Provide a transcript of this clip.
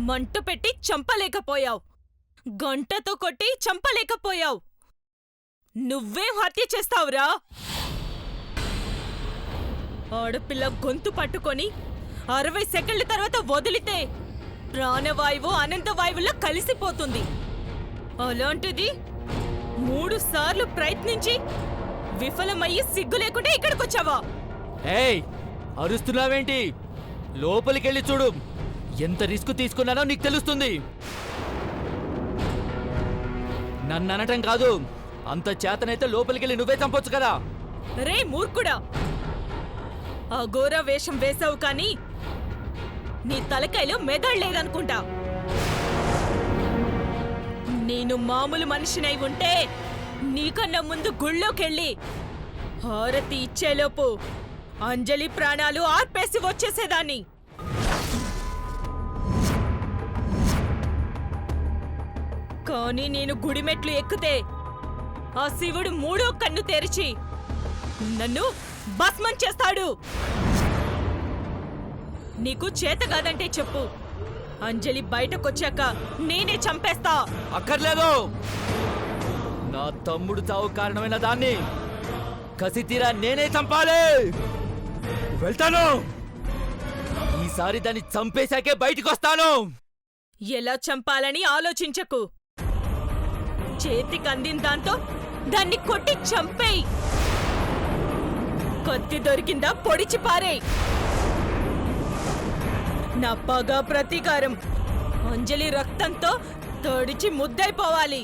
మంట పెట్టి చంపలేకపోయావు, గంటతో కొట్టి చంపలేకపోయావు. నువ్వేం హత్య చేస్తావురా? ఆడపిల్ల గొంతు పట్టుకొని 60 సెకండ్ల తర్వాత వదిలితే ప్రాణవాయువు అనంతవాయువులో కలిసిపోతుంది. అలాంటిది 3 సార్లు ప్రయత్నించి విఫలమయ్యి సిగ్గు లేకుండా ఇక్కడికొచ్చావా? ఏయ్, అరుస్తున్నావేంటి? లోపలికెళ్ళి చూడు. ఎంత రిస్క్ తీసుకున్నానో నీకు తెలుస్తుంది. నన్ననటం కాదు, అంత చేతనైతే లోపలికెళ్ళి నువ్వే చంపొచ్చు కదా. రే మూర్ఖుడా, అఘోర వేషం వేశావు కానీ నీ తలకాయలో మెదళ్లేదనుకుంటా. నేను మామూలు మనిషినై ఉంటే నీకన్నా ముందు గుళ్ళోకెళ్ళి హారతి ఇచ్చేలోపు అంజలి ప్రాణాలు ఆర్పేసి వచ్చేసేదాన్ని. కానీ నేను గుడిమెట్లు ఎక్కితే ఆ శివుడు 3వ కన్ను తెరిచి నన్ను భస్మం చేస్తాడు. నీకు చేతగాదంటే చెప్పు, అంజలి బయటకొచ్చాక నేనే చంపేస్తా. అక్కర్లేదు. నా తమ్ముడు చావు కారణమైన దాన్ని కసితీరా నేనే చంపాలి. వెళ్తాను. ఈసారి దాన్ని చంపేశాకే బయటికొస్తాను. ఎలా చంపాలని ఆలోచించకు. చేతికి అందిన దాంతో దాన్ని కొట్టి చంపేయి. కత్తి దొరికిందా పొడిచి పారేయ్. నా పగ ప్రతీకారం అంజలి రక్తంతో తడిచి ముద్దైపోవాలి.